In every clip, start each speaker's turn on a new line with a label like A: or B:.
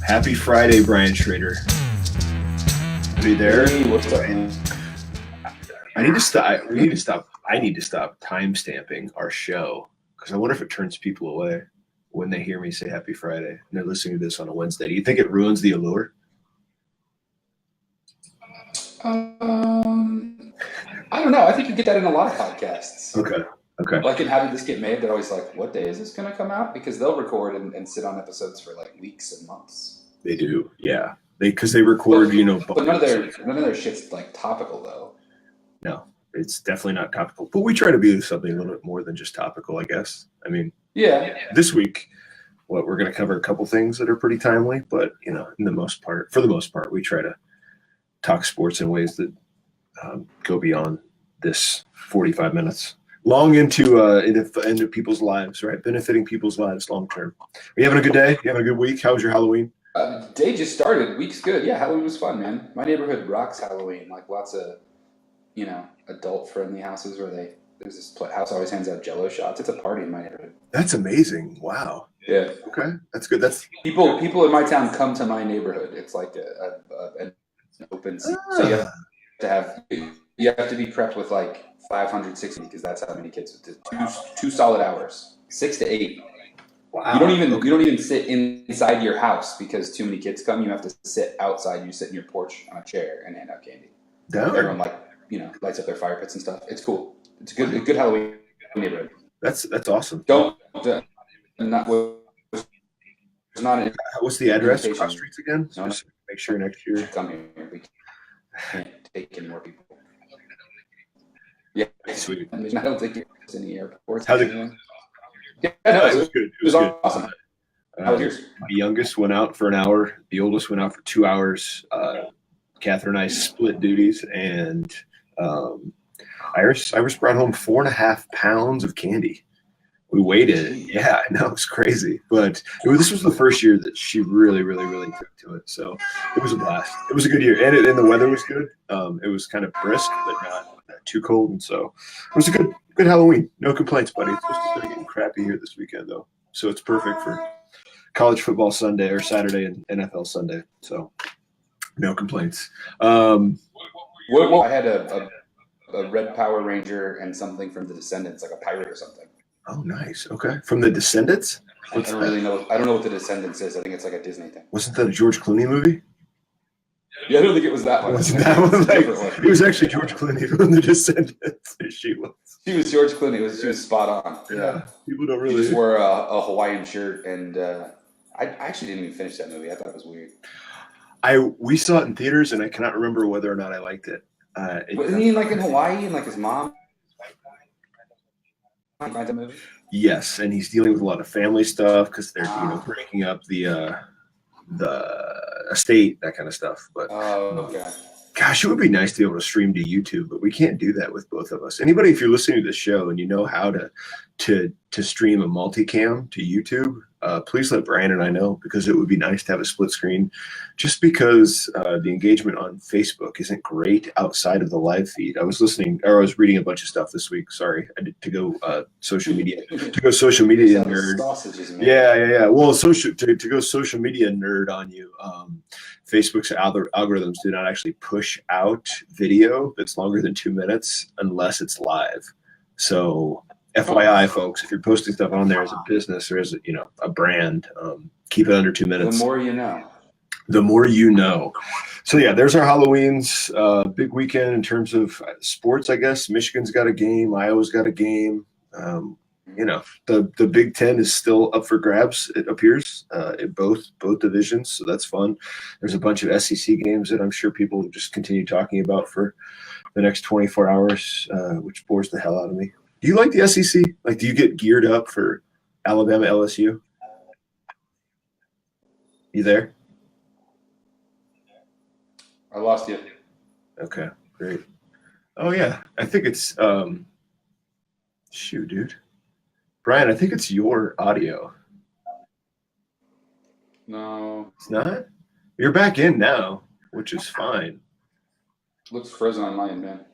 A: Happy Friday, Brian Schrader. Are you there?
B: Hey, what's up?
A: I need to stop. We need to stop. I need to stop time stamping our show because I wonder if it turns people away when they hear me say Happy Friday and they're listening to this on a Wednesday. Do you think it ruins the allure?
B: I don't know. I think you get that in a lot of podcasts.
A: Okay.
B: Like in How Did This Get Made? They're always like, what day is this going to come out? Because they'll record and sit on episodes for like weeks and months.
A: They do. Yeah. Because they record,
B: But none of their shit's like topical though.
A: No, it's definitely not topical. But we try to be something a little bit more than just topical, I guess. I mean,
B: yeah.
A: This week, we're going to cover a couple things that are pretty timely, but for the most part, we try to talk sports in ways that go beyond this 45 minutes, long into people's lives, right? Benefiting people's lives long term. Are you having a good day? You having a good week? How was your Halloween?
B: Day just started. Week's good. Yeah, Halloween was fun, man. My neighborhood rocks Halloween. Like lots of, adult-friendly houses where there's this house always hands out Jello shots. It's a party in my neighborhood.
A: That's amazing. Wow.
B: Yeah.
A: Okay, that's good. That's
B: people in my town come to my neighborhood. It's like an open seat. So you have to be prepped with like 560 because that's how many kids. Two solid hours, 6 to 8.
A: Wow.
B: You don't even sit inside your house because too many kids come. You have to sit outside. You sit in your porch on a chair and hand out candy.
A: Damn.
B: Everyone lights up their fire pits and stuff. It's cool. It's a good Halloween neighborhood.
A: That's awesome. What's the address? Cross streets again?
B: No,
A: just make sure next year.
B: Come here. We can't take any more people. Yeah,
A: Sweet.
B: I don't think it's any airports.
A: How's it?
B: Yeah, no,
A: it was good. It was good.
B: Awesome. How was yours?
A: My youngest went out for an hour. The oldest went out for 2 hours. Catherine and I split duties, and Iris brought home 4.5 pounds of candy. We waited. Yeah, I know, it was crazy. But this was the first year that she really, really, really took to it. So it was a blast. It was a good year. And the weather was good. It was kind of brisk, but not too cold. And so it was a good Halloween. No complaints, buddy. It's supposed to be getting crappy here this weekend, though. So it's perfect for college football Sunday or Saturday and NFL Sunday. So no complaints.
B: I had a red Power Ranger and something from The Descendants, like a pirate or something.
A: Oh, nice. Okay. From The Descendants?
B: I don't really know. I don't know what The Descendants is. I think it's like a Disney thing.
A: Wasn't that a George Clooney movie?
B: Yeah, I don't think it was that one.
A: Wasn't that one? It was actually George Clooney from The Descendants. She
B: was George Clooney. She was spot on.
A: Yeah. People don't really.
B: She just wore a Hawaiian shirt, and I actually didn't even finish that movie. I thought it was weird.
A: We saw it in theaters, and I cannot remember whether or not I liked it.
B: Wasn't he like in Hawaii and like his mom? The movie?
A: Yes, and he's dealing with a lot of family stuff because they're breaking up the estate, that kind of stuff. But
B: okay.
A: Gosh, it would be nice to be able to stream to YouTube, but we can't do that with both of us. Anybody, if you're listening to this show and you know how to stream a multicam to YouTube, please let Brian and I know, because it would be nice to have a split screen, just because the engagement on Facebook isn't great outside of the live feed. I was reading a bunch of stuff this week. Sorry, I did to go social media nerd.
B: Sausages, man.
A: Yeah. Well, to go social media nerd on you. Facebook's algorithms do not actually push out video that's longer than 2 minutes unless it's live. So FYI, folks, if you're posting stuff on there as a business or as a brand, keep it under 2 minutes.
B: The more you know.
A: The more you know. So yeah, there's our Halloween's big weekend in terms of sports, I guess. Michigan's got a game. Iowa's got a game. The Big Ten is still up for grabs, it appears, in both divisions. So that's fun. There's a bunch of SEC games that I'm sure people will just continue talking about for the next 24 hours, which bores the hell out of me. Do you like the SEC? Like, do you get geared up for Alabama, LSU? You there?
B: I lost you.
A: Okay, great. Oh, yeah. I think it's shoot, dude. Brian, I think it's your audio.
B: No.
A: It's not? You're back in now, which is fine.
B: Looks frozen on my end, man.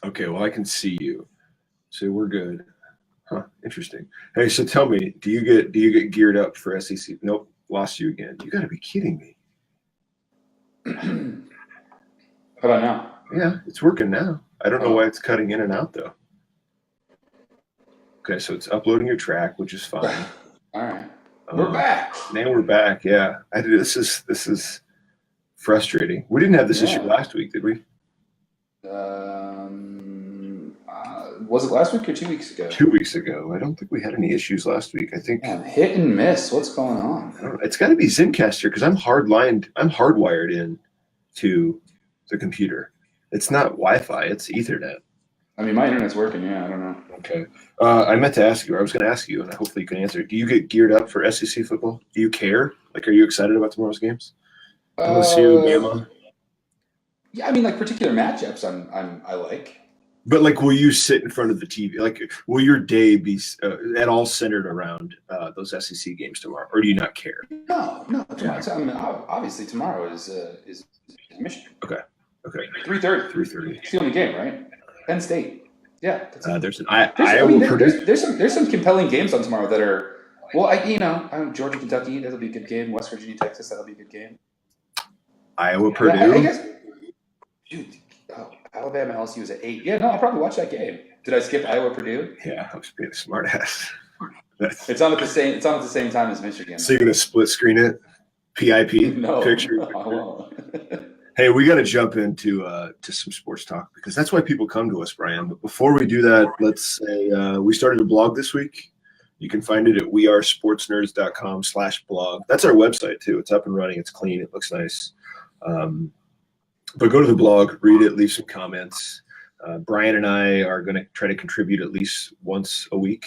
A: Okay, well, I can see you. So we're good. Huh, interesting. Hey, so tell me, do you get geared up for SEC? Nope. lost you again. You got to be kidding me.
B: How about now?
A: Yeah, it's working now. I don't know why it's cutting in and out, though. Okay, so it's uploading your track, which is fine.
B: All right. We're back.
A: Now we're back, yeah. This is frustrating. We didn't have this issue last week, did we?
B: Was it last week or 2 weeks ago?
A: 2 weeks ago. I don't think we had any issues last week. I think
B: hit and miss. What's going on?
A: I don't know. It's got to be Zencaster because I'm hardwired in to the computer. It's not Wi-Fi. It's Ethernet.
B: I mean, my internet's working. Yeah, I don't know.
A: Okay. I meant to ask you. I was going to ask you, and hopefully you can answer. Do you get geared up for SEC football? Do you care? Like, are you excited about tomorrow's games? LSU, Bama.
B: Yeah, I mean, like particular matchups, I like.
A: But like, will you sit in front of the TV? Like, will your day be at all centered around those SEC games tomorrow, or do you not care?
B: No. Tomorrow, I mean, obviously, tomorrow is Michigan.
A: Okay.
B: 3:30.
A: 3:30.
B: It's the only game, right? Penn State. Yeah.
A: There's Iowa Purdue.
B: There's some compelling games on tomorrow that are Georgia, Kentucky. That'll be a good game. West Virginia, Texas. That'll be a good game.
A: Iowa Purdue.
B: I guess, dude. Alabama LSU is at 8. Yeah, no, I'll probably watch that game. Did I skip Iowa Purdue?
A: Yeah, I was being a smart ass.
B: It's on at the same time as Michigan.
A: So you're gonna split screen it? PIP picture.
B: No, I won't.
A: Hey, we got to jump into to some sports talk because that's why people come to us, Brian. But before we do that, let's say we started a blog this week. You can find it at wearesportsnerds.com/blog. That's our website too. It's up and running. It's clean. It looks nice. But go to the blog, read it, leave some comments. Brian and I are going to try to contribute at least once a week,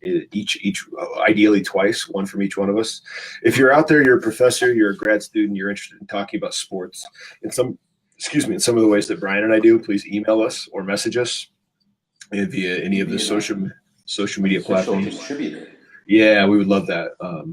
A: each ideally twice, one from each one of us. If you're out there, you're a professor, you're a grad student, you're interested in talking about sports in some of the ways that Brian and I do, please email us or message us via any of the social media platforms.
B: Contributor.
A: Yeah, we would love that. I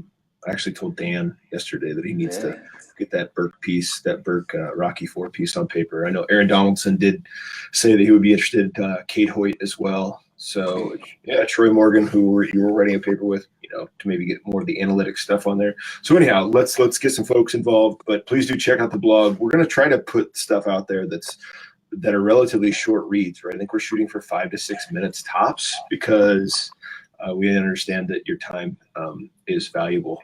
A: actually told Dan yesterday that he needs to get that Burke piece, that Burke Rocky IV piece on paper. I know Aaron Donaldson did say that he would be interested, Kate Hoyt as well. So yeah, Troy Morgan, who you were writing a paper with, to maybe get more of the analytic stuff on there. So anyhow, let's get some folks involved, but please do check out the blog. We're going to try to put stuff out there that are relatively short reads, right? I think we're shooting for 5 to 6 minutes tops because we understand that your time is valuable.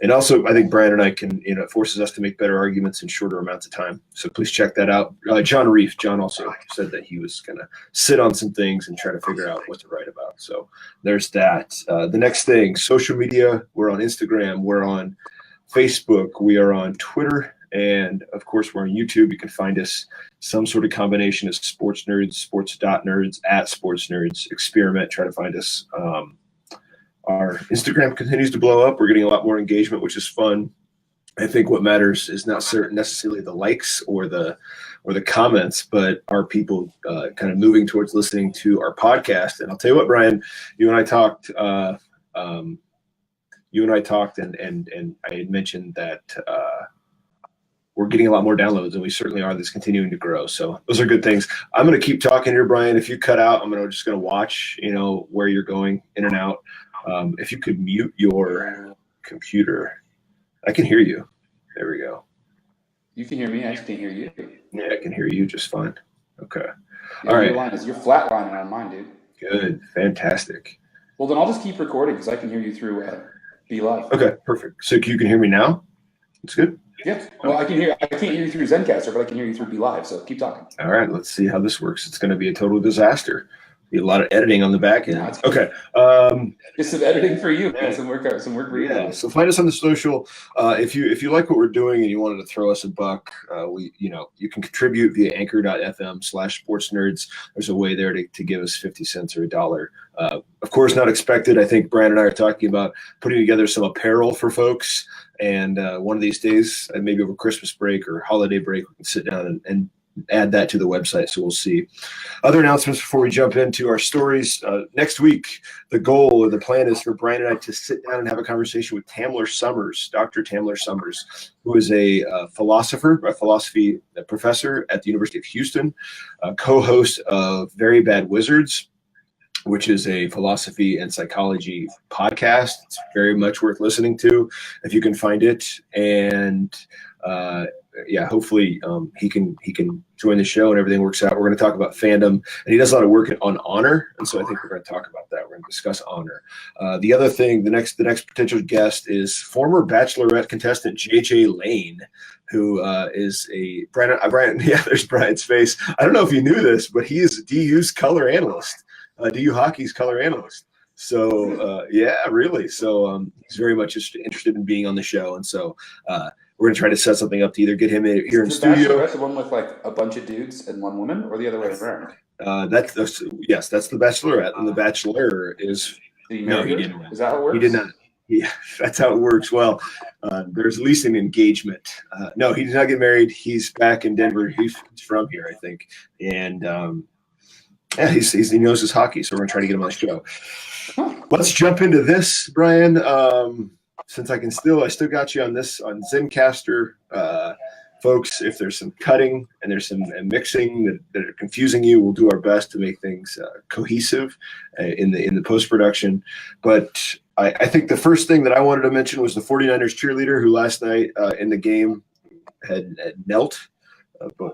A: And also I think Brian and I can, it forces us to make better arguments in shorter amounts of time. So please check that out. John also said that he was going to sit on some things and try to figure out what to write about. So there's that. The next thing, social media, we're on Instagram, we're on Facebook, we are on Twitter, and of course we're on YouTube. You can find us some sort of combination of sports nerds, sports.nerds, at sports nerds. Experiment, try to find us. Our Instagram continues to blow up. We're getting a lot more engagement, which is fun. I think what matters is not necessarily the likes or the comments, but are people kind of moving towards listening to our podcast. And I'll tell you what, Brian, you and I talked, and I had mentioned that we're getting a lot more downloads, and we certainly are. That's continuing to grow. So those are good things. I'm going to keep talking here, Brian. If you cut out, I'm just going to watch, where you're going in and out. If you could mute your computer, I can hear you. There we go.
B: You can hear me. I just can't hear you.
A: Yeah, I can hear you just fine. Okay.
B: Yeah,
A: all right.
B: You're flatlining on mine, dude.
A: Good. Fantastic.
B: Well, then I'll just keep recording because I can hear you through Be Live.
A: Okay, perfect. So you can hear me now? It's good.
B: Yeah. Well, I can't hear you through Zencaster, but I can hear you through Be Live. So keep talking.
A: All right. Let's see how this works. It's going to be a total disaster. Be a lot of editing on the back end. Okay.
B: Just some editing for you. Yeah. Some work for you.
A: Yeah. So find us on the social. If you like what we're doing and you wanted to throw us a buck, you can contribute via anchor.fm/sportsnerds. There's a way there to give us 50 cents or $1. Of course, not expected. I think Brian and I are talking about putting together some apparel for folks. And one of these days, maybe over Christmas break or holiday break, we can sit down and add that to the website. So we'll see. Other announcements before we jump into our stories. Next week, the goal or the plan is for Brian and I to sit down and have a conversation with Tamler Summers, Dr. Tamler Summers, who is a philosophy professor at the University of Houston, co-host of Very Bad Wizards, which is a philosophy and psychology podcast. It's very much worth listening to if you can find it. And yeah, hopefully he can join the show and everything works out. We're going to talk about fandom, and he does a lot of work on honor, and so I think we're going to talk about that. We're going to discuss honor. The other thing, the next potential guest is former Bachelorette contestant JJ Lane, who is a Brian. Yeah, there's Brian's face. I don't know if you knew this, but he is DU's color analyst. DU Hockey's color analyst. So yeah, really. So he's very much interested in being on the show, and so we're gonna try to set something up to either get him here in studio.
B: That's the one with like a bunch of dudes and one woman, or the other way around.
A: That's the Bachelorette, and the Bachelor is no, he didn't.
B: Is that how it works?
A: He did not. Yeah, that's how it works. Well, there's at least an engagement. No, he did not get married. He's back in Denver. He's from here, I think, and yeah, he knows his hockey, so we're gonna try to get him on the show. Let's jump into this, Brian. Since I still got you on this on Zencastr, folks. If there's some cutting and there's some mixing that are confusing you, we'll do our best to make things cohesive in the post production. But I think the first thing that I wanted to mention was the 49ers cheerleader who last night in the game had knelt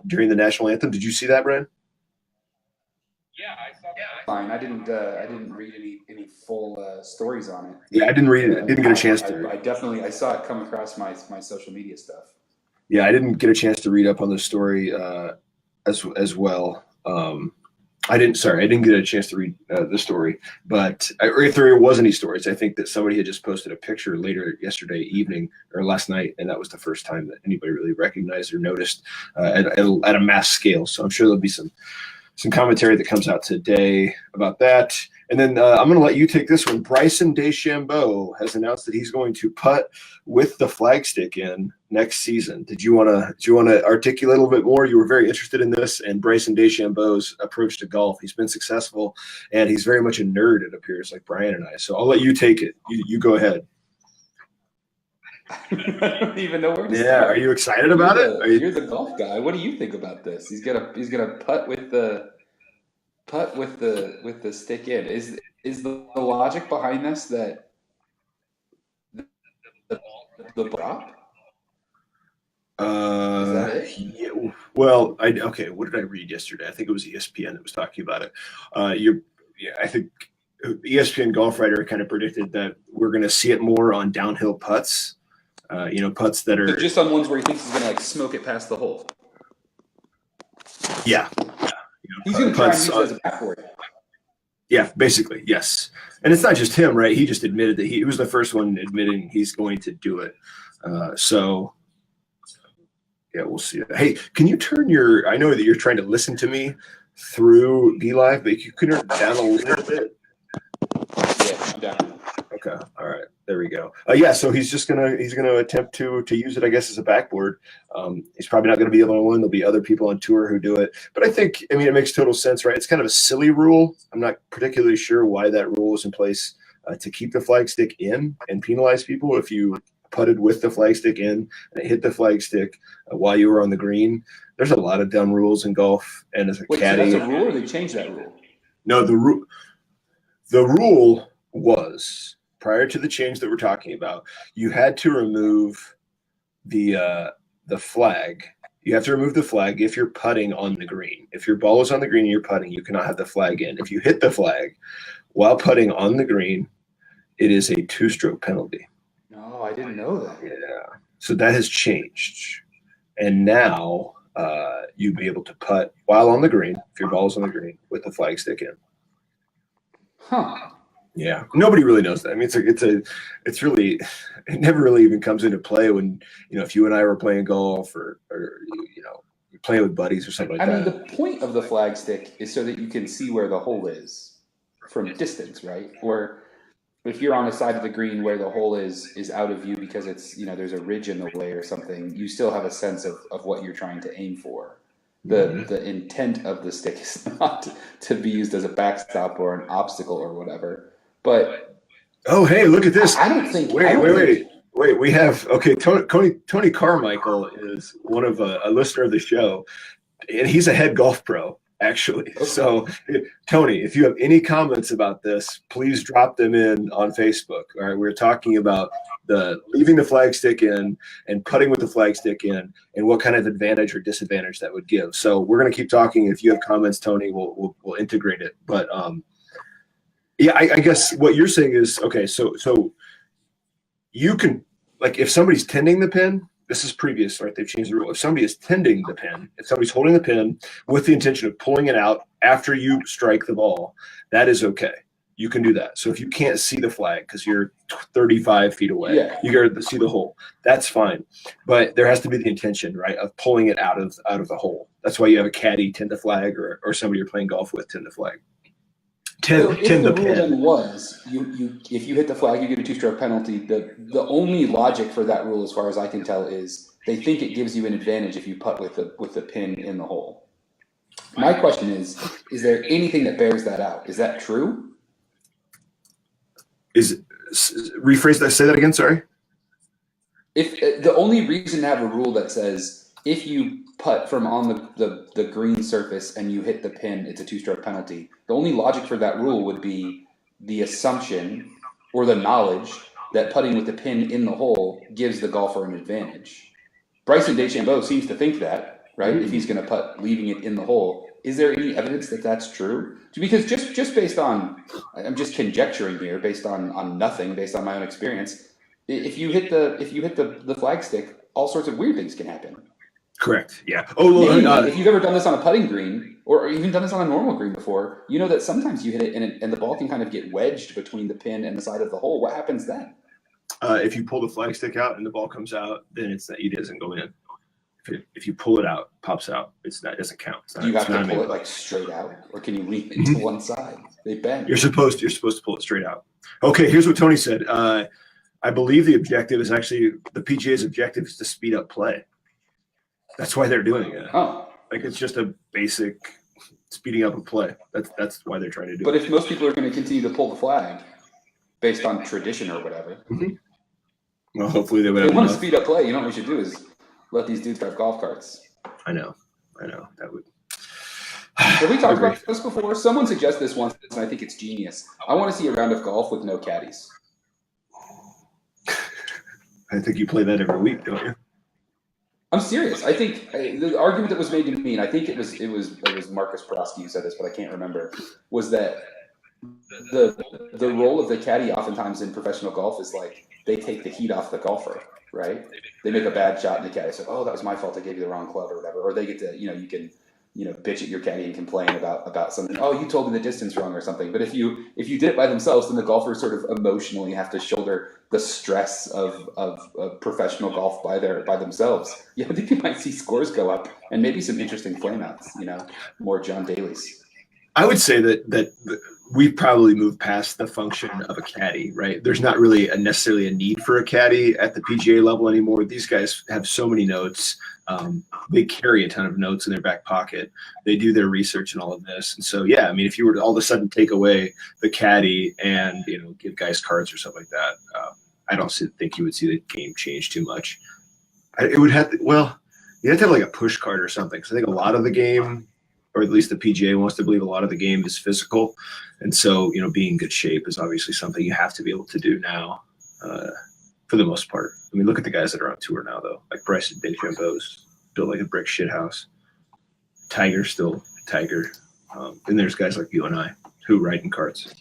A: during the national anthem. Did you see that, Brian?
B: Yeah, I saw that. Fine. I didn't read any full stories on it.
A: Yeah, I didn't read it. I didn't get a chance to.
B: I saw it come across my social media stuff.
A: Yeah, I didn't get a chance to read up on the story as well. I didn't get a chance to read the story, but if there was any stories, I think that somebody had just posted a picture later yesterday evening or last night, and that was the first time that anybody really recognized or noticed at a mass scale. So I'm sure there'll be some commentary that comes out today about that. And then I'm going to let you take this one. Bryson DeChambeau has announced that he's going to putt with the flagstick in next season. Do you want to articulate a little bit more? You were very interested in this and Bryson DeChambeau's approach to golf. He's been successful, and he's very much a nerd, it appears, like Brian and I. So I'll let you take it. You go ahead.
B: I don't even know where to
A: start. Are you excited about it?
B: You're the golf guy. What do you think about this? He's gonna putt with the stick in. Is the logic behind this that the drop? Is that it?
A: Yeah, well, what did I read yesterday? I think it was ESPN that was talking about it. I think ESPN Golf Writer kind of predicted that we're going to see it more on downhill putts. Putts that are
B: just on ones where he thinks he's going to smoke it past the hole.
A: Yeah.
B: He's going to try and use it as a backboard.
A: Yeah, basically, yes. And it's not just him, right? He just admitted that he was the first one admitting he's going to do it. So, yeah, we'll see. Hey, can you turn I know that you're trying to listen to me through DLive, but you can turn it down a little bit.
B: Yeah, I'm down.
A: Okay, all right. There we go. So he's gonna attempt to use it, I guess, as a backboard. He's probably not gonna be the only one. There'll be other people on tour who do it. But I think, it makes total sense, right? It's kind of a silly rule. I'm not particularly sure why that rule is in place to keep the flagstick in and penalize people if you putted with the flagstick in and hit the flagstick while you were on the green. There's a lot of dumb rules in golf. And as a caddy,
B: so that's a rule, or they changed that rule?
A: No, the rule was, prior to the change that we're talking about, you had to remove the flag. You have to remove the flag if you're putting on the green. If your ball is on the green and you're putting, you cannot have the flag in. If you hit the flag while putting on the green, it is a 2-stroke penalty.
B: No, I didn't know that.
A: Yeah. So that has changed. And now you'd be able to putt while on the green, if your ball is on the green, with the flag stick in.
B: Huh.
A: Yeah, nobody really knows that. It's really, it never really even comes into play when, if you and I were playing golf or you're playing with buddies or something like that.
B: The point of the flag stick is so that you can see where the hole is from distance, right? Or if you're on a side of the green where the hole is out of view because it's, there's a ridge in the way or something, you still have a sense of what you're trying to aim for. The intent of the stick is not to be used as a backstop or an obstacle or whatever. But
A: hey, look at this!
B: I don't think.
A: Wait. We have Tony Carmichael is one of a listener of the show, and he's a head golf pro. actually.
B: Okay.
A: So, Tony, if you have any comments about this, please drop them in on Facebook. All right, we're talking about the leaving the flag stick in and putting with the flag stick in, and what kind of advantage or disadvantage that would give. So we're going to keep talking. If you have comments, Tony, we'll integrate it. But yeah, I guess what you're saying is okay. So you can, like, if somebody's tending the pin. This is previous, right? They've changed the rule. If somebody is tending the pin, if somebody's holding the pin with the intention of pulling it out after you strike the ball, that is okay. You can do that. So if you can't see the flag because you're 35 feet away, you got to see the hole. That's fine. But there has to be the intention, right, of pulling it out of the hole. That's why you have a caddy tend the flag, or somebody you're playing golf with tend the flag.
B: So if the rule then was if you hit the flag, you get a 2-stroke penalty. The only logic for that rule, as far as I can tell, is they think it gives you an advantage if you putt with the pin in the hole. My question is there anything that bears that out? Is that true?
A: Rephrase that. Say that again. Sorry.
B: If the only reason to have a rule that says if you putt from on the green surface and you hit the pin, it's a 2-stroke penalty. The only logic for that rule would be the assumption or the knowledge that putting with the pin in the hole gives the golfer an advantage. Bryson DeChambeau seems to think that, right? If he's going to putt leaving it in the hole. Is there any evidence that that's true? Because just based on, I'm just conjecturing here, based on nothing, based on my own experience, if you hit the flag stick, all sorts of weird things can happen.
A: Correct. Yeah.
B: If you've ever done this on a putting green, or even done this on a normal green before, you know that sometimes you hit it and the ball can kind of get wedged between the pin and the side of the hole. What happens then?
A: If you pull the flag stick out and the ball comes out, then it doesn't go in. If you pull it out, pops out, it doesn't count.
B: Do you have to pull it like straight out, or can you lean it to one side? They bend.
A: You're supposed to pull it straight out. Okay, here's what Tony said. I believe the objective is actually the PGA's objective is to speed up play. That's why they're doing it.
B: Oh,
A: like it's just a basic speeding up a play. That's why they're trying to do it.
B: But if most people are going to continue to pull the flag based on tradition or whatever,
A: well, hopefully they would.
B: If they want to speed up play, you know what we should do is let these dudes drive golf carts.
A: I know. That would.
B: Have we talked about this before? Someone suggested this once, and I think it's genius. I want to see a round of golf with no caddies.
A: I think you play that every week, don't you?
B: I'm serious. I think the argument that was made to me, and I think it was Marcus Prosky who said this, but I can't remember, was that the role of the caddy oftentimes in professional golf is like they take the heat off the golfer, right? They make a bad shot and the caddy says, "Oh, that was my fault. I gave you the wrong club," or whatever. Or they get to, you can bitch at your caddy and complain about something. "Oh, you told me the distance wrong," or something. But if you did it by themselves, then the golfers sort of emotionally have to shoulder the stress of professional golf by themselves. Yeah, I think you might see scores go up and maybe some interesting flameouts. More John Daly's.
A: I would say that we've probably moved past the function of a caddy, right? There's not really necessarily a need for a caddy at the PGA level anymore. These guys have so many notes. They carry a ton of notes in their back pocket. They do their research and all of this. And so, yeah, I mean, if you were to all of a sudden take away the caddy and, give guys cards or something like that, I don't think you would see the game change too much. It would have to, you have to have like a push card or something. So I think a lot of the game, or at least the PGA wants to believe a lot of the game is physical. And so, being in good shape is obviously something you have to be able to do now for the most part. I mean, look at the guys that are on tour now, though. Like Bryson DeChambeau's built like a brick shit house. Tiger's still Tiger. And there's guys like you and I who ride in carts.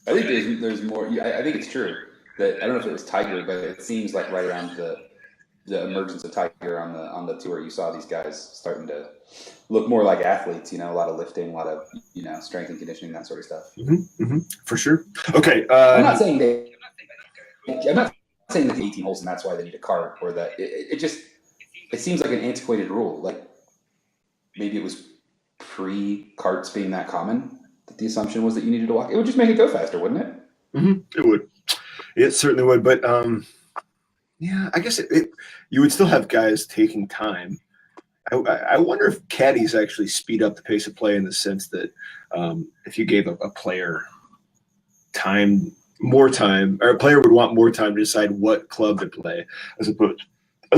B: I think there's more. I think it's true that I don't know if it was Tiger, but it seems like right around the emergence of Tiger on the tour, you saw these guys starting to look more like athletes. A lot of lifting, a lot of strength and conditioning, that sort of stuff.
A: For sure. Okay.
B: I'm not saying that 18 holes and that's why they need a cart, or that it seems like an antiquated rule. Like maybe it was pre-carts being that common that the assumption was that you needed to walk. It would just make it go faster, wouldn't it?
A: It would. It certainly would. But yeah, I guess you would still have guys taking time. I wonder if caddies actually speed up the pace of play in the sense that if you gave a player more time, or a player would want more time to decide what club to play, as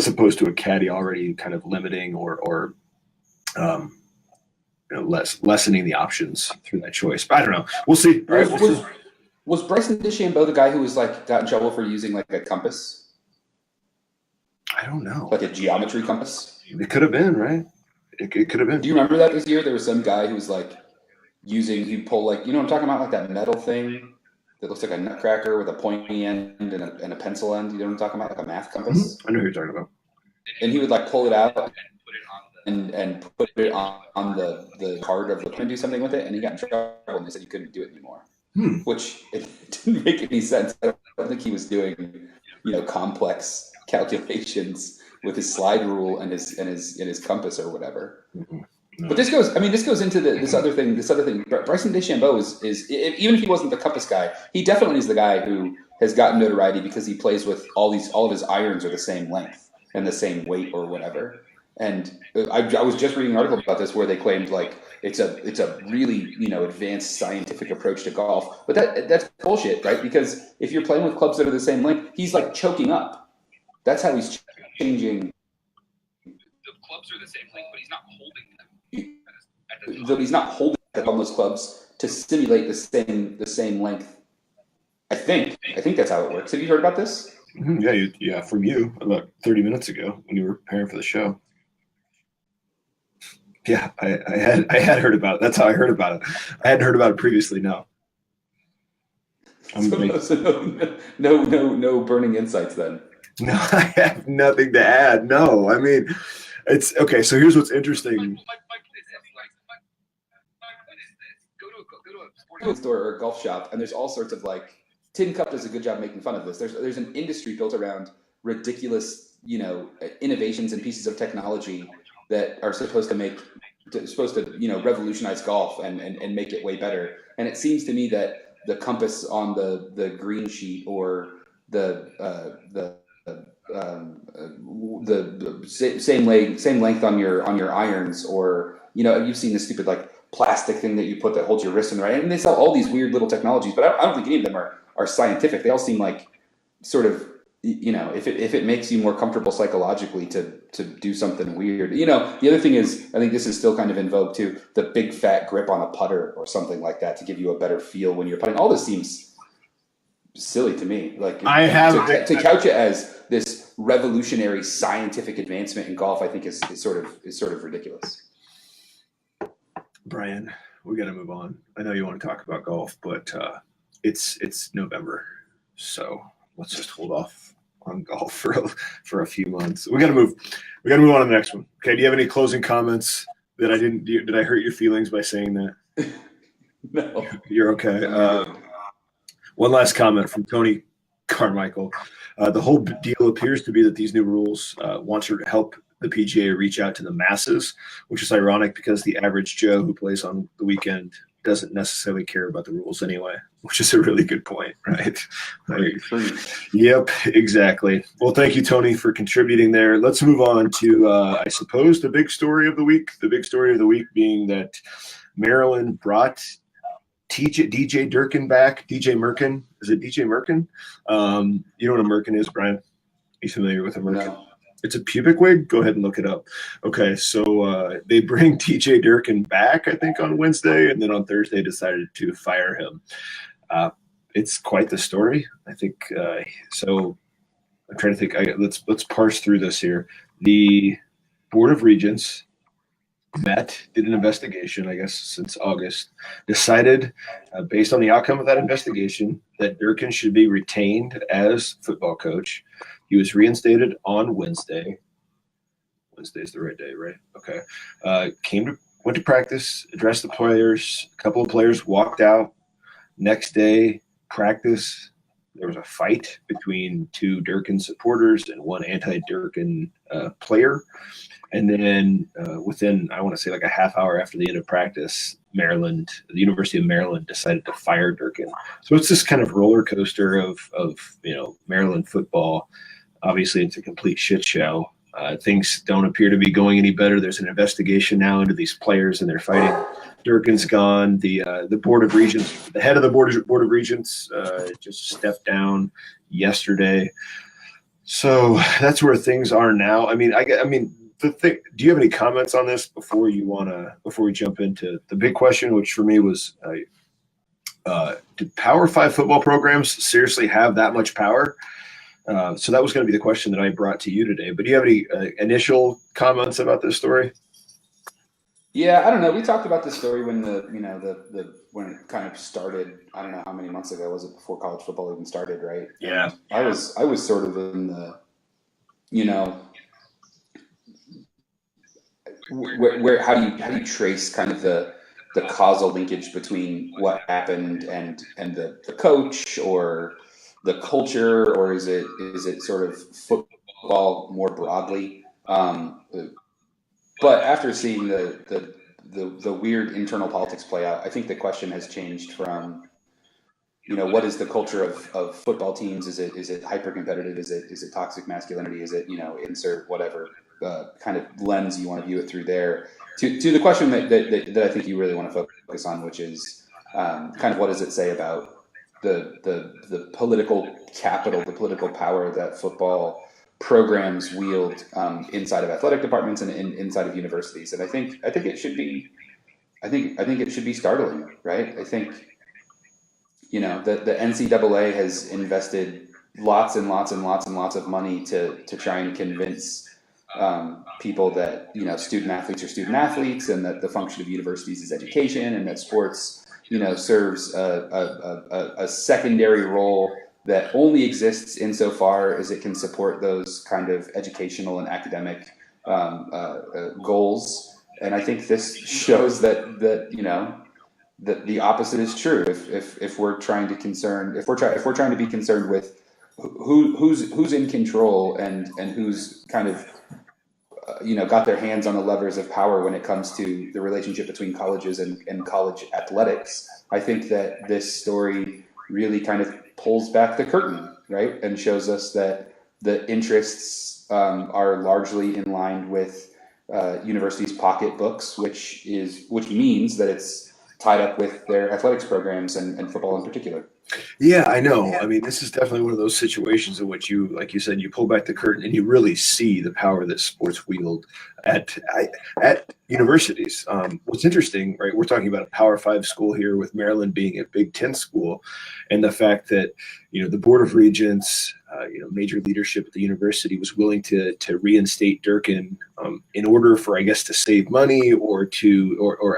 A: opposed to a caddy already kind of limiting or lessening the options through that choice. But I don't know. We'll see. All right,
B: was Bryson DeChambeau the guy who was like got in trouble for using like a compass?
A: I don't know.
B: Like a geometry compass?
A: It could have been, right? It could have been.
B: Do you remember that this year? There was some guy who was like he'd pull like, you know what I'm talking about? Like that metal thing that looks like a nutcracker with a pointy end and a pencil end. You know what I'm talking about? Like a math compass?
A: I know who you're talking about.
B: And he would like pull it out and put it on the card of the and do something with it. And he got in trouble and they said you couldn't do it anymore. Which it didn't make any sense. I don't think he was doing, complex calculations with his slide rule and his compass or whatever. No. But this goes into this other thing. Bryson DeChambeau is even if he wasn't the compass guy, he definitely is the guy who has gotten notoriety because he plays with all of his irons are the same length and the same weight or whatever. And I was just reading an article about this where they claimed like it's a really advanced scientific approach to golf, but that's bullshit, right? Because if you're playing with clubs that are the same length, he's like choking up. That's how he's changing.
C: The clubs are the same length, but he's not holding them.
B: He's not holding on those clubs to simulate the same length. I think that's how it works. Have you heard about this?
A: Yeah, from you about 30 minutes ago when you were preparing for the show. Yeah, I had heard about it. That's how I heard about it. I hadn't heard about it previously. No.
B: No burning insights then.
A: No, I have nothing to add. No, I mean, it's okay. So here's what's interesting.
B: Go to a store or a golf shop, and there's all sorts of like. Tin Cup does a good job making fun of this. There's an industry built around ridiculous, innovations and pieces of technology that are supposed to revolutionize golf and make it way better. And it seems to me that the compass on the green sheet or the same length on your irons, or you've seen this stupid like plastic thing that you put that holds your wrist in the right. And they sell all these weird little technologies, but I don't think any of them are scientific. They all seem like sort of, if it makes you more comfortable psychologically to do something weird. The other thing is, I think this is still kind of in vogue too, the big fat grip on a putter or something like that to give you a better feel when you're putting. All this seems silly to me. Like to couch it as this revolutionary scientific advancement in golf, I think is sort of ridiculous.
A: Brian, we got to move on. I know you want to talk about golf, but it's November, so let's just hold off on golf for a few months. We got to move on to the next one. Okay, do you have any closing comments that I didn't do? Did I hurt your feelings by saying that?
B: No,
A: you're okay. One last comment from Tony Carmichael. The whole deal appears to be that these new rules want to help the PGA reach out to the masses, which is ironic because the average Joe who plays on the weekend doesn't necessarily care about the rules anyway, which is a really good point, right? Yep, exactly. Well, thank you, Tony, for contributing there. Let's move on to, I suppose, the big story of the week. The big story of the week being that Maryland brought DJ Durkin back. DJ Merkin. Is it DJ Merkin? You know what a Merkin is, Brian? Are you familiar with a Merkin?
B: No.
A: It's a pubic wig. Go ahead and look it up. Okay, so they bring DJ Durkin back, I think, on Wednesday, and then on Thursday decided to fire him. It's quite the story, I think. So I'm trying to think. Let's parse through this here. The Board of Regents did an investigation, I guess, since August, decided, based on the outcome of that investigation, that Durkin should be retained as football coach. He was reinstated on Wednesday. Wednesday's the right day, right? Okay. Went to practice, addressed the players. A couple of players walked out. Next day, practice, there was a fight between two Durkin supporters and one anti-Durkin player. And then within, I want to say like a half hour after the end of practice, the University of Maryland decided to fire Durkin. So it's this kind of roller coaster of Maryland football. Obviously, it's a complete shit show. Things don't appear to be going any better. There's an investigation now into these players, and they're fighting. Durkin's gone. The Board of Regents, the head of the Board of Regents, just stepped down yesterday. So that's where things are now. I mean, the thing, do you have any comments on this before we jump into the big question, which for me was, do Power 5 football programs seriously have that much power? So that was going to be the question that I brought to you today. But do you have any initial comments about this story?
B: Yeah, I don't know. We talked about this story when when it kind of started. I don't know how many months ago was it, before college football even started, right?
A: Yeah.
B: I was sort of in the, where how do you trace kind of the causal linkage between what happened and the coach or the culture, or is it sort of football more broadly? But after seeing the weird internal politics play out, I think the question has changed from, what is the culture of football teams? Is it hyper competitive? Is it toxic masculinity? Is it, insert whatever kind of lens you want to view it through there, to the question that I think you really want to focus on, which is kind of what does it say about the political capital, the political power that football programs wield inside of athletic departments and inside of universities. And I think it should be, it should be startling, right? I think, the NCAA has invested lots and lots and lots and lots of money to try and convince people that, student athletes are student athletes, and that the function of universities is education, and that sports, serves a secondary role that only exists insofar as it can support those kind of educational and academic goals. And I think this shows that the opposite is true. If we're trying to be concerned with who's in control and who's kind of got their hands on the levers of power when it comes to the relationship between colleges and college athletics, I think that this story really kind of pulls back the curtain, right, and shows us that the interests are largely in line with universities' pocketbooks, which means that it's tied up with their athletics programs and football in particular.
A: Yeah, I know. I mean, this is definitely one of those situations in which you, like you said, you pull back the curtain and you really see the power that sports wield at universities. What's interesting, right? We're talking about a Power 5 school here, with Maryland being a Big Ten school, and the fact that the Board of Regents, major leadership at the university was willing to reinstate Durkin in order for, I guess, to save money or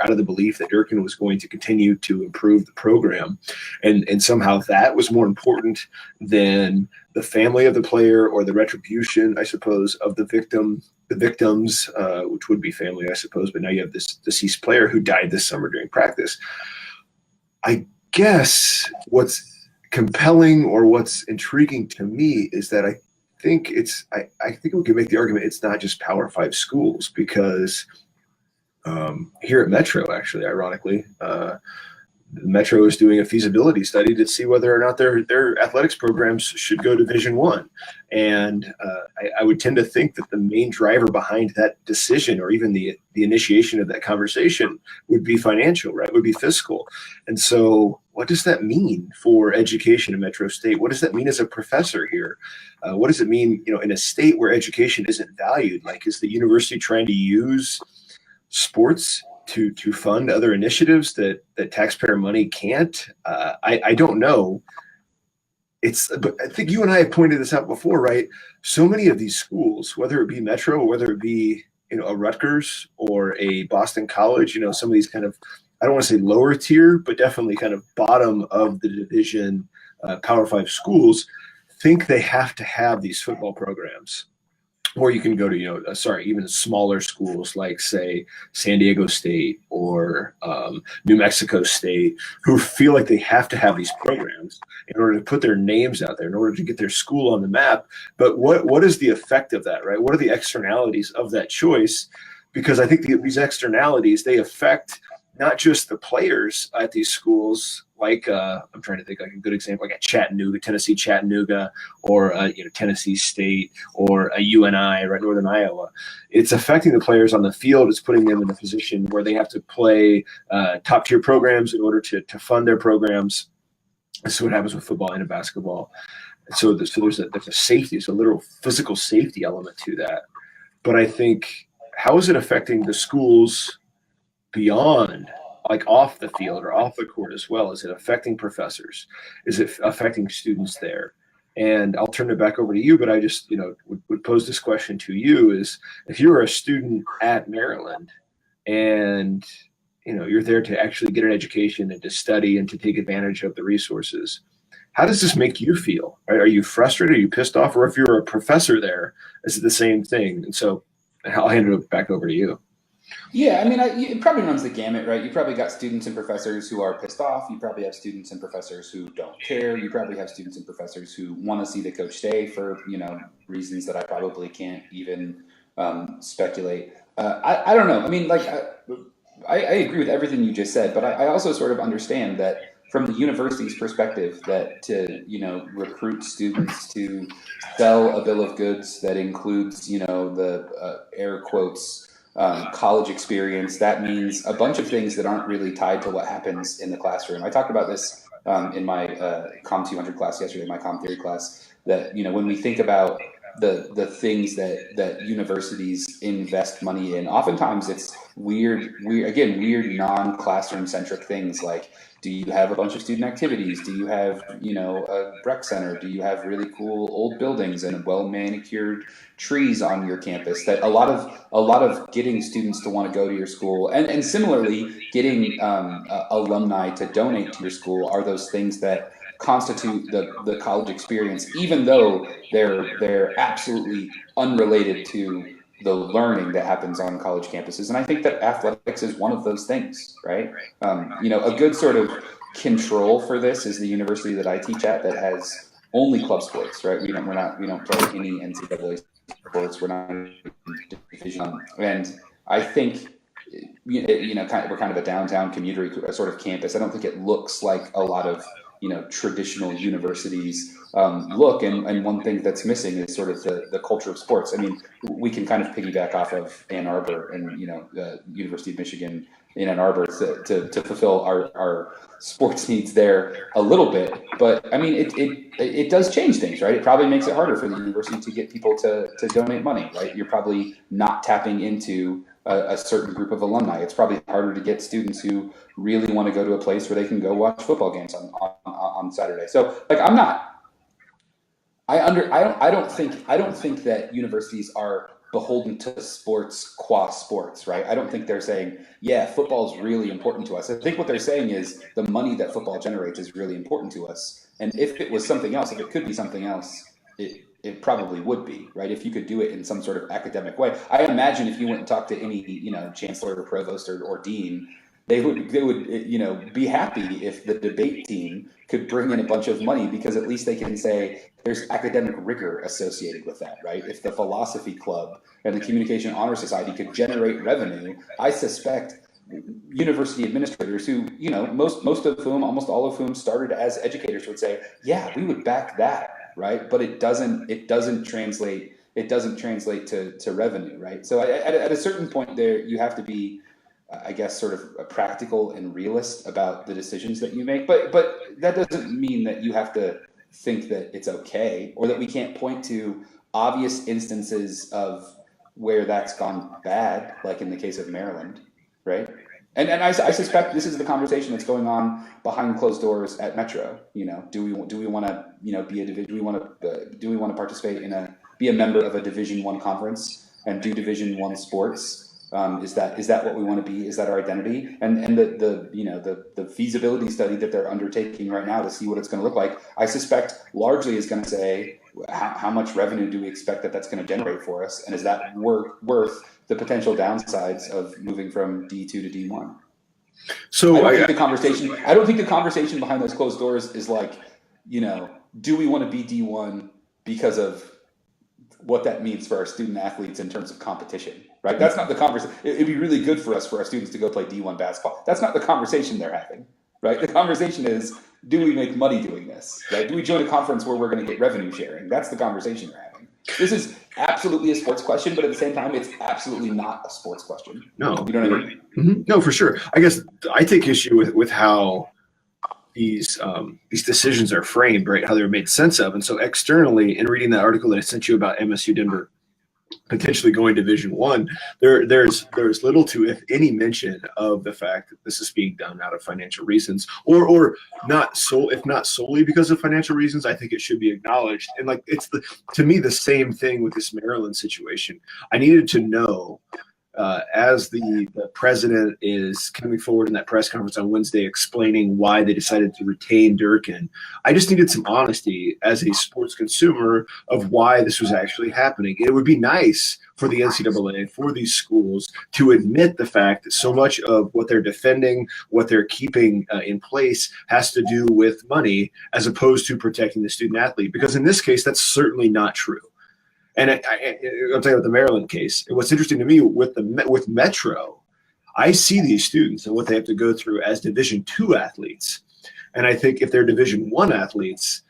A: out of the belief that Durkin was going to continue to improve the program, and somehow that was more important than the family of the player or the retribution, I suppose, of the victims, which would be family, I suppose. But now you have this deceased player who died this summer during practice. I guess what's compelling or what's intriguing to me is that I think we can make the argument it's not just Power 5 schools, because here at Metro, actually, ironically, Metro is doing a feasibility study to see whether or not their athletics programs should go Division I. And I would tend to think that the main driver behind that decision, or even the initiation of that conversation, would be financial, right? Would be fiscal. And so what does that mean for education in Metro State? What does that mean as a professor here? What does it mean, in a state where education isn't valued? Like, is the university trying to use sports to fund other initiatives that taxpayer money can't? I don't know. But I think you and I have pointed this out before, right? So many of these schools, whether it be Metro or whether it be a Rutgers or a Boston College, some of these kind of, I don't want to say lower tier, but definitely kind of bottom of the division Power 5 schools, think they have to have these football programs. Or you can go to, even smaller schools like, say, San Diego State or New Mexico State, who feel like they have to have these programs in order to put their names out there, in order to get their school on the map. But what is the effect of that, right? What are the externalities of that choice? Because I think these externalities, they affect not just the players at these schools, like I'm trying to think like a good example, like at Tennessee Chattanooga, or Tennessee State, or a UNI, right, Northern Iowa. It's affecting the players on the field. It's putting them in a position where they have to play top tier programs in order to fund their programs. This is what happens with football and basketball. So there's a safety, it's a literal physical safety element to that. But I think how is it affecting the schools beyond, like off the field or off the court as well? Is it affecting professors? Is it affecting students there? And I'll turn it back over to you, but I just, would pose this question to you is, if you were a student at Maryland and, you're there to actually get an education and to study and to take advantage of the resources, how does this make you feel? Are you frustrated? Are you pissed off? Or if you're a professor there, is it the same thing? And so I'll hand it back over to you.
B: Yeah, I mean, it probably runs the gamut, right? You probably got students and professors who are pissed off. You probably have students and professors who don't care. You probably have students and professors who want to see the coach stay for, reasons that I probably can't even speculate. I don't know. I mean, like, I agree with everything you just said, but I also sort of understand that from the university's perspective, that to, recruit students to sell a bill of goods that includes, the air quotes, college experience, that means a bunch of things that aren't really tied to what happens in the classroom. I talked about this in my Com 200 class yesterday, my Com theory class, that when we think about the things that universities invest money in, oftentimes it's weird non-classroom centric things like, do you have a bunch of student activities? Do you have, a rec center? Do you have really cool old buildings and well manicured trees on your campus? That a lot of getting students to want to go to your school, and similarly getting alumni to donate to your school, are those things that constitute the college experience, even though they're absolutely unrelated to the learning that happens on college campuses. And I think that athletics is one of those things, right? A good sort of control for this is the university that I teach at, that has only club sports, right? We don't play any NCAA sports. We're not in division, and I think we're kind of a downtown commuter sort of campus. I don't think it looks like a lot of traditional universities look, and one thing that's missing is sort of the culture of sports. I mean, we can kind of piggyback off of Ann Arbor and the University of Michigan in Ann Arbor to fulfill our sports needs there a little bit, but I mean it does change things, right? It probably makes it harder for the university to get people to donate money, right? You're probably not tapping into a certain group of alumni. It's probably harder to get students who really want to go to a place where they can go watch football games on Saturday. So like I don't think that universities are beholden to sports qua sports, right? I don't think they're saying, yeah, football is really important to us. I think what they're saying is the money that football generates is really important to us. And if it was something else, if it could be something else, it probably would be, right? If you could do it in some sort of academic way. I imagine if you went and talked to any, chancellor or provost or dean, they would be happy if the debate team could bring in a bunch of money, because at least they can say there's academic rigor associated with that, right? If the philosophy club and the communication honor society could generate revenue, I suspect university administrators who, most of whom, almost all of whom started as educators, would say, yeah, we would back that, right? But it doesn't translate to revenue, right? So at a certain point there, you have to be, I guess, sort of practical and realist about the decisions that you make. But that doesn't mean that you have to think that it's okay, or that we can't point to obvious instances of where that's gone bad, like in the case of Maryland, right? And I suspect this is the conversation that's going on behind closed doors at Metro. Do we want to be a division? Do we want to participate be a member of a Division I conference and do Division I sports? Is that what we want to be? Is that our identity? And the feasibility study that they're undertaking right now to see what it's going to look like, I suspect largely is going to say how much revenue do we expect that's going to generate for us, and is that worth the potential downsides of moving from D2 to D1? So I don't think the conversation behind those closed doors is like, do we want to be D1 because of what that means for our student athletes in terms of competition, right? That's not the conversation. It'd be really good for our students to go play D1 basketball. That's not the conversation they're having, right? The conversation is, do we make money doing this, right? Do we join a conference where we're going to get revenue sharing? That's the conversation they're having. This is absolutely a sports question, but at the same time, it's absolutely not a sports question.
A: No.
B: You know what I mean?
A: Mm-hmm. No, for sure. I guess I take issue with how these decisions are framed, right? How they're made sense of. And so externally, in reading that article that I sent you about MSU Denver potentially going to Division One, there's little to, if any, mention of the fact that this is being done out of financial reasons, or not so, if not solely because of financial reasons. I think it should be acknowledged. And like, it's to me the same thing with this Maryland situation. I needed to know. As the president is coming forward in that press conference on Wednesday explaining why they decided to retain Durkin, I just needed some honesty as a sports consumer of why this was actually happening. It would be nice for the NCAA, for these schools, to admit the fact that so much of what they're defending, what they're keeping in place, has to do with money as opposed to protecting the student athlete. Because in this case, that's certainly not true. And I'll tell you about the Maryland case. What's interesting to me with Metro, I see these students and what they have to go through as Division II athletes. And I think if they're Division I athletes,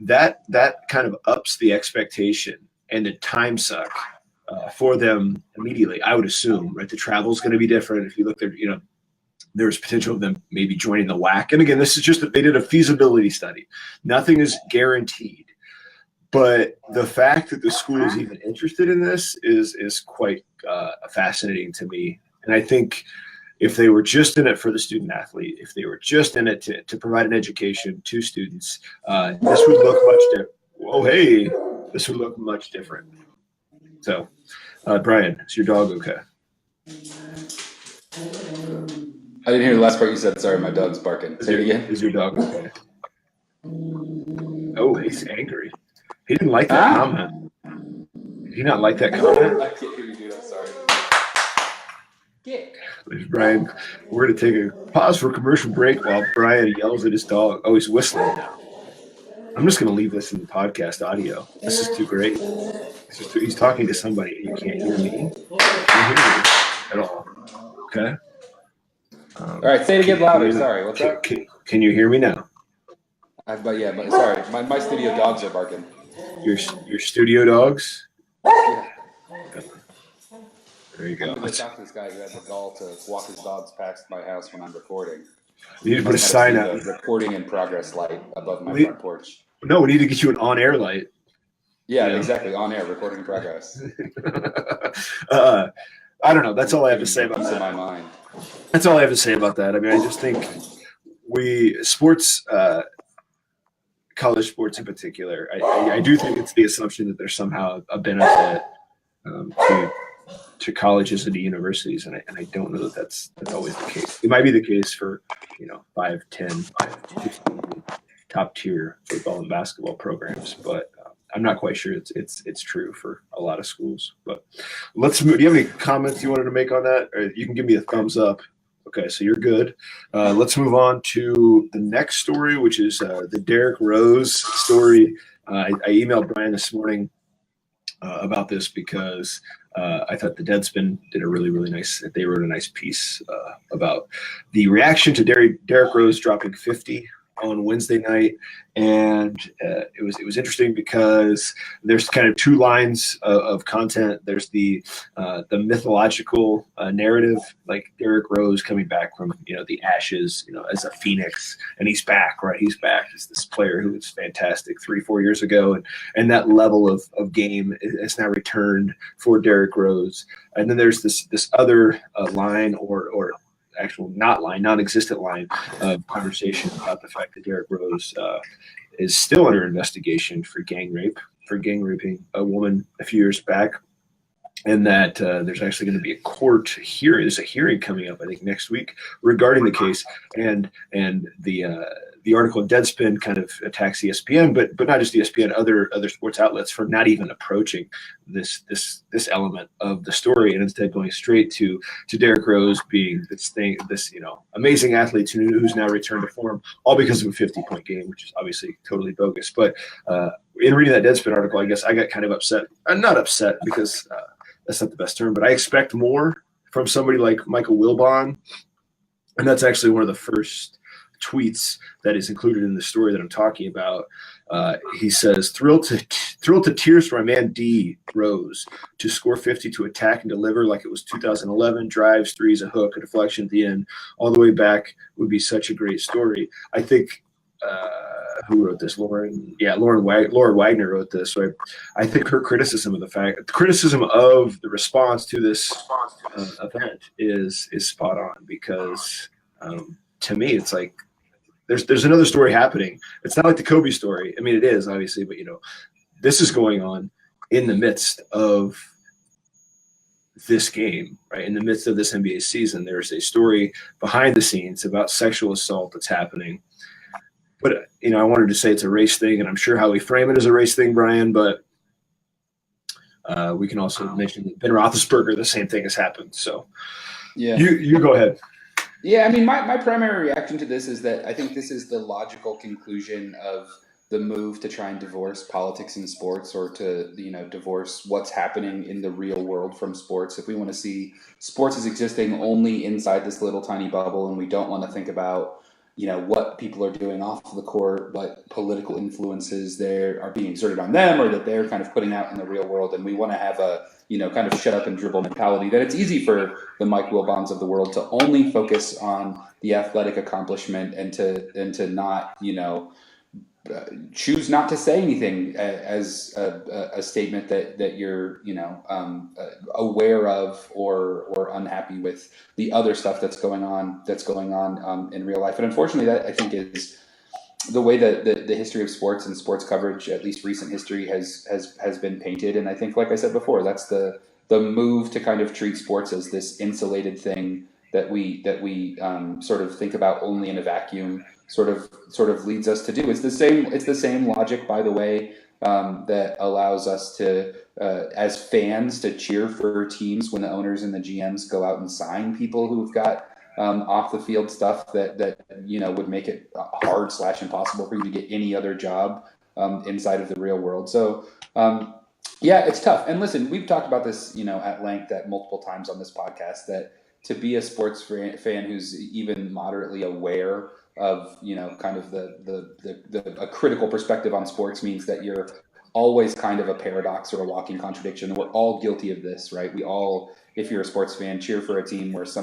A: that kind of ups the expectation and the time suck for them immediately. I would assume, right? The travel is going to be different. If you look there, there's potential of them maybe joining the WAC. And again, this is just that they did a feasibility study. Nothing is guaranteed. But the fact that the school is even interested in this is quite fascinating to me. And I think if they were just in it for the student athlete, if they were just in it to provide an education to students, this would look much different. Oh, hey, this would look much different. So, Brian, is your dog okay?
B: I didn't hear the last part you said. Sorry, my dog's barking. Say it again.
A: Is your dog okay? Oh, he's angry. He didn't like that comment. Did he not like that comment?
B: I can't hear you, dude. I'm sorry.
A: Brian, we're going to take a pause for a commercial break while Brian yells at his dog. Oh, he's whistling now. I'm just going to leave this in the podcast audio. This is too great. He's talking to somebody and you can't hear me. You can't hear me at all. Okay?
B: All right, say it again louder. Sorry, what's up?
A: Can you hear me now?
B: Sorry, my studio dogs are barking.
A: Your studio dogs?
B: Yeah.
A: There you go.
B: I'm going to talk to this guy who has a gall to walk his dogs past my house when I'm recording.
A: You need to put a sign out.
B: Recording in progress light above my front porch.
A: No, we need to get you an on-air light.
B: Yeah, exactly. On air, recording in progress.
A: I don't know. That's all I have to say about that.
B: My mind.
A: That's all I have to say about that. I mean, I just think college sports in particular, I do think it's the assumption that there's somehow a benefit to colleges and to universities, and I don't know that that's always the case. It might be the case for 5, 10, 15 top tier football and basketball programs, but I'm not quite sure it's true for a lot of schools. But let's move. Do you have any comments you wanted to make on that? Or you can give me a thumbs up. Okay, so you're good. Let's move on to the next story, which is the Derrick Rose story. I emailed Brian this morning about this because I thought the Deadspin did a really, really nice – they wrote a nice piece about the reaction to Derrick Rose dropping 50 on Wednesday night. And it was interesting because there's kind of two lines of content. There's the mythological narrative, like Derrick Rose coming back from the ashes, as a phoenix, and he's back, right? He's back. He's this player who was fantastic 3-4 years ago, and that level of game has now returned for Derrick Rose. And then there's this other line or actual non-existent line of conversation about the fact that Derrick Rose is still under investigation for gang raping a woman a few years back, and that there's actually going to be a court hearing. There's a hearing coming up, I think, next week regarding the case, and the article in Deadspin kind of attacks ESPN, but not just ESPN, other sports outlets for not even approaching this element of the story, and instead going straight to Derrick Rose being this amazing athlete who's now returned to form, all because of a 50-point game, which is obviously totally bogus. But in reading that Deadspin article, I guess I got kind of upset. I'm not upset because that's not the best term, but I expect more from somebody like Michael Wilbon, and that's actually one of the first tweets that is included in the story that I'm talking about. He says, thrilled to tears for my man D Rose to score 50, to attack and deliver like it was 2011, drives, threes, a hook, a deflection at the end, all the way back would be such a great story. I think who wrote this? Lauren Wagner wrote this. So I think her criticism of the response to this event is spot on, because to me it's like there's another story happening. It's not like the Kobe story. I mean, it is obviously, but this is going on in the midst of this game, right? In the midst of this NBA season, there's a story behind the scenes about sexual assault that's happening. But, I wanted to say it's a race thing, and I'm sure how we frame it is a race thing, Brian, but we can also mention that Ben Roethlisberger, the same thing has happened. So
B: yeah,
A: you go ahead.
B: Yeah, I mean, my primary reaction to this is that I think this is the logical conclusion of the move to try and divorce politics and sports, or to, divorce what's happening in the real world from sports. If we want to see sports as existing only inside this little tiny bubble, and we don't want to think about, what people are doing off the court, what political influences there are being exerted on them, or that they're kind of putting out in the real world, and we want to have a, kind of shut up and dribble mentality, that it's easy for the Mike Wilbons of the world to only focus on the athletic accomplishment and to not, choose not to say anything as a statement that you're aware of or unhappy with the other stuff that's going on in real life. And unfortunately, that I think is the way that the history of sports and sports coverage, at least recent history, has been painted. And I think, like I said before, that's the move to kind of treat sports as this insulated thing that we sort of think about only in a vacuum. Sort of leads us to do. It's the same logic, by the way, that allows us to, as fans, to cheer for teams when the owners and the GMs go out and sign people who've got off the field stuff that would make it hard / impossible for you to get any other job inside of the real world. So yeah, it's tough. And listen, we've talked about this at length at multiple times on this podcast, that to be a sports fan who's even moderately aware of kind of a critical perspective on sports means that you're always kind of a paradox or a walking contradiction. We're all guilty of this, right? We all, if you're a sports fan, cheer for a team where there's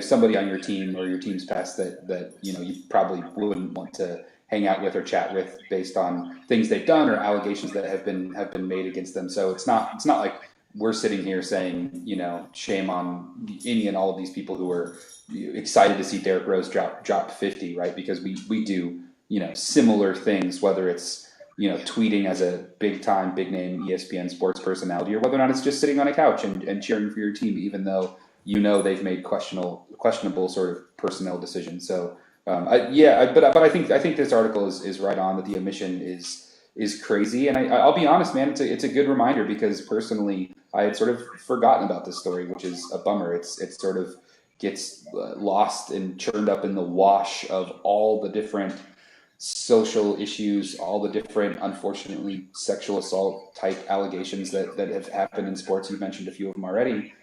B: somebody on your team or your team's past that you probably wouldn't want to hang out with or chat with based on things they've done or allegations that have been made against them. So it's not like we're sitting here saying, shame on any and all of these people who are excited to see Derrick Rose drop 50, right? Because we do, similar things, whether it's, tweeting as a big name ESPN sports personality, or whether or not it's just sitting on a couch and cheering for your team, even though, they've made questionable sort of personnel decisions. So, but I think this article is right on, that the omission is crazy. And I'll be honest, man, it's a good reminder, because personally I had sort of forgotten about this story, which is a bummer. It sort of gets lost and churned up in the wash of all the different social issues, all the different, unfortunately, sexual assault type allegations that have happened in sports. You've mentioned a few of them already.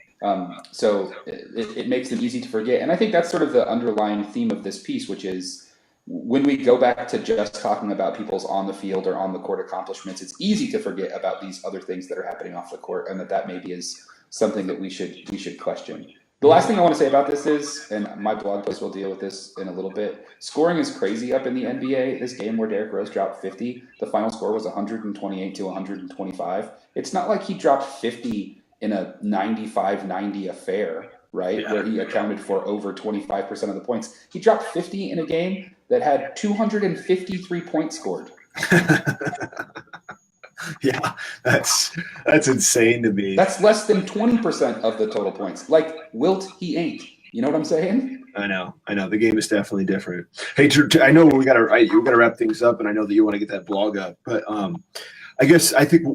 B: So it makes them easy to forget. And I think that's sort of the underlying theme of this piece, which is, when we go back to just talking about people's on the field or on the court accomplishments, it's easy to forget about these other things that are happening off the court, and that maybe is something that we should question. The last thing I want to say about this is, and my blog post will deal with this in a little bit, scoring is crazy up in the NBA. This game where Derrick Rose dropped 50, the final score was 128 to 125. It's not like he dropped 50 in a 95-90 affair, right? Yeah. Where he accounted for over 25% of the points. He dropped 50 in a game that had 253 points scored.
A: Yeah, that's insane to me.
B: That's less than 20% of the total points. Like, Wilt, he ain't. You know what I'm saying?
A: I know. The game is definitely different. Hey, I know we gotta wrap things up, and I know that you want to get that blog up, but I think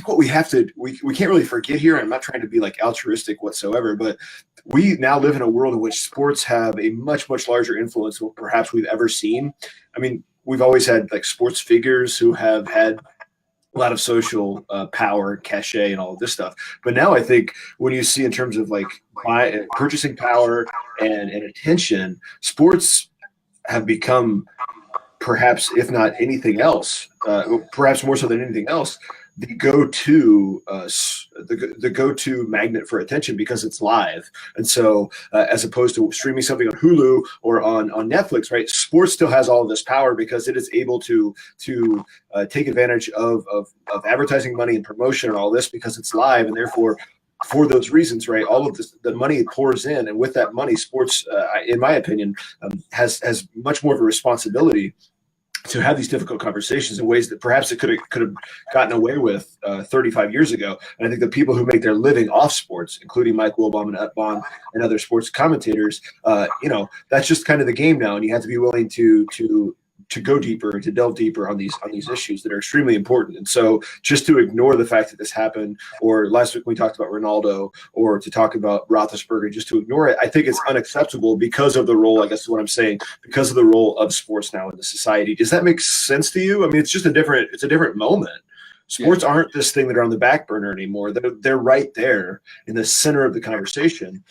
A: what we have to we can't really forget here. I'm not trying to be like altruistic whatsoever, but we now live in a world in which sports have a much, much larger influence than perhaps we've ever seen. I mean, we've always had like sports figures who have had a lot of social power, cachet, and all of this stuff. But now I think when you see in terms of like purchasing power and attention, sports have become perhaps, if not anything else, perhaps more so than anything else, the go-to the go-to magnet for attention because it's live. And so as opposed to streaming something on Hulu or on Netflix, right, sports still has all of this power because it is able to take advantage of advertising money and promotion and all this because it's live. And therefore, for those reasons, right, all of this, the money pours in, and with that money, sports, in my opinion, has much more of a responsibility to have these difficult conversations in ways that perhaps it could have gotten away with 35 years ago. And I think the people who make their living off sports, including Mike Wilbon and Utbon and other sports commentators, that's just kind of the game now, and you have to be willing to go deeper and to delve deeper on these issues that are extremely important. And so just to ignore the fact that this happened, or last week we talked about Ronaldo, or to talk about Roethlisberger, just to ignore it, I think it's unacceptable because of the role, I guess is what I'm saying, because of the role of sports now in the society. Does that make sense to you? I mean, it's a different moment. Sports aren't this thing that are on the back burner anymore. They're right there in the center of the conversation.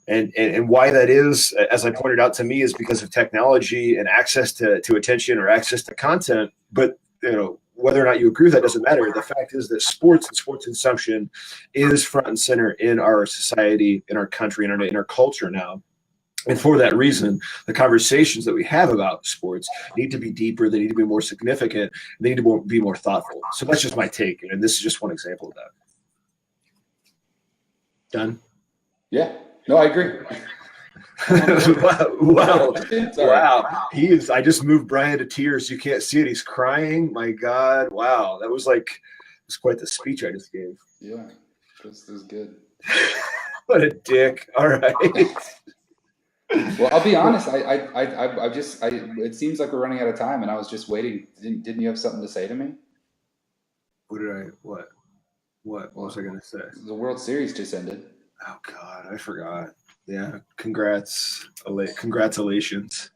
A: And why that is, as I pointed out, to me, is because of technology and access to attention or access to content. But whether or not you agree with that doesn't matter. The fact is that sports and sports consumption is front and center in our society, in our country, in our culture now. And for that reason, the conversations that we have about sports need to be deeper. They need to be more significant. They need to be more thoughtful. So that's just my take, and this is just one example of that. Done?
B: Yeah. No, I agree.
A: Wow. I just moved Brian to tears. You can't see it. He's crying. My God. Wow. That was quite the speech I just gave.
B: Yeah. This is good.
A: What a dick. All right.
B: Well, I'll be honest. It seems like we're running out of time, and I was just waiting. Didn't you have something to say to me?
A: What was I going to say?
B: The World Series just ended.
A: Oh God, I forgot. Yeah, congratulations.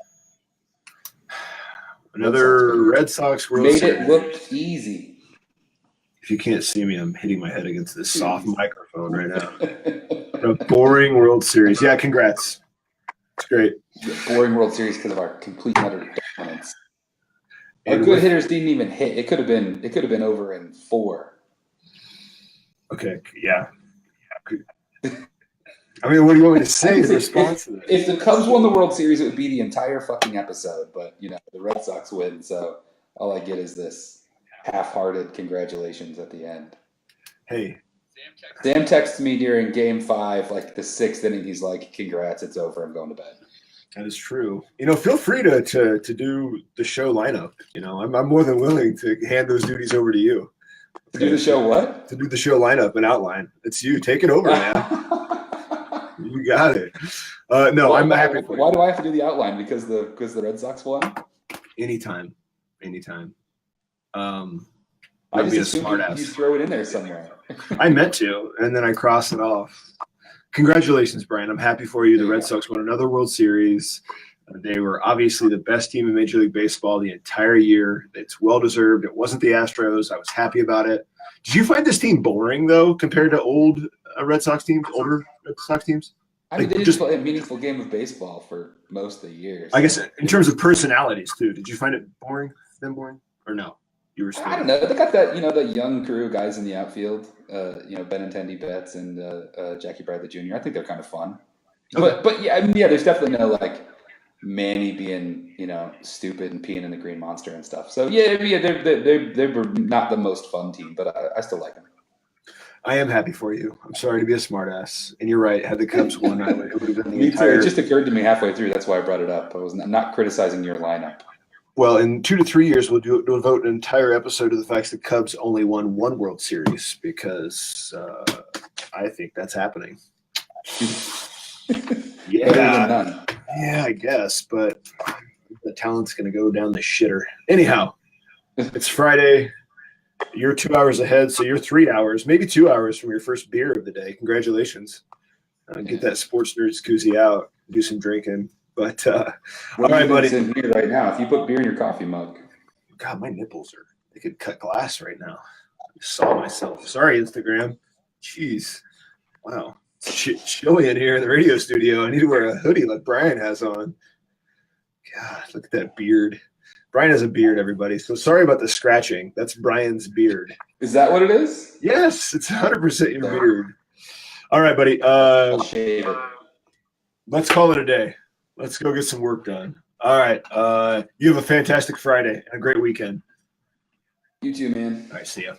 A: Another Red Sox World Series.
B: Made it look easy.
A: If you can't see me, I'm hitting my head against this soft microphone right now. A boring World Series. Yeah, congrats. It's great.
B: Boring World Series because of our complete and utter dominance. Our good hitters didn't even hit. It could have been over in 4.
A: Okay. Yeah. I mean, what do you want me to say in response to this?
B: If the Cubs won the World Series, it would be the entire fucking episode. But, the Red Sox win, so all I get is this half-hearted congratulations at the end.
A: Hey.
B: Sam texts me during Game 5, like the 6th inning. He's like, congrats, it's over. I'm going to bed.
A: That is true. Feel free to do the show lineup. I'm more than willing to hand those duties over to you.
B: To do the show what?
A: To do the show lineup and outline. It's you. Take it over, man. You got it. No, I'm happy for you.
B: Why do I have to do the outline? Because the Red Sox won?
A: Anytime.
B: I just assumed you throw it in there somewhere.
A: I meant to, and then I crossed it off. Congratulations, Brian. I'm happy for you. The Red Sox won another World Series. They were obviously the best team in Major League Baseball the entire year. It's well-deserved. It wasn't the Astros. I was happy about it. Did you find this team boring, though, compared to older Red Sox teams?
B: I mean, they didn't play a meaningful game of baseball for most of the years.
A: I guess in terms of personalities, too. Did you find it boring, or no? You were still
B: I don't know. They got that, that young crew of guys in the outfield, Benintendi Betts and Jackie Bradley Jr. I think they're kind of fun. Okay. But yeah, there's definitely no, Manny being, stupid and peeing in the green monster and stuff. So they were not the most fun team, but I still like them.
A: I am happy for you. I'm sorry to be a smartass, and you're right. Had the Cubs won, it would have been the
B: Me
A: entire.
B: Too. It just occurred to me halfway through. That's why I brought it up. I was not criticizing your lineup.
A: Well, in 2 to 3 years, we'll devote an entire episode to the fact that the Cubs only won 1 World Series because I think that's happening. Yeah, I guess, but the talent's going to go down the shitter. Anyhow, it's Friday. You're 2 hours ahead, so you're 3 hours, maybe 2 hours from your first beer of the day. Congratulations. Get that Sports Nerds koozie out, do some drinking. But all right, buddy.
B: In here right now, if you put beer in your coffee mug.
A: God, my nipples they could cut glass right now. I saw myself. Sorry, Instagram. Jeez. Wow. It's chilly in here in the radio studio. I need to wear a hoodie like Brian has on. God, look at that beard. Brian has a beard, everybody. So sorry about the scratching. That's Brian's beard.
B: Is that what it is?
A: Yes, it's 100% your beard. All right, buddy.
B: I'll shave it.
A: Let's call it a day. Let's go get some work done. All right. You have a fantastic Friday and a great weekend.
B: You too, man.
A: All right, see ya.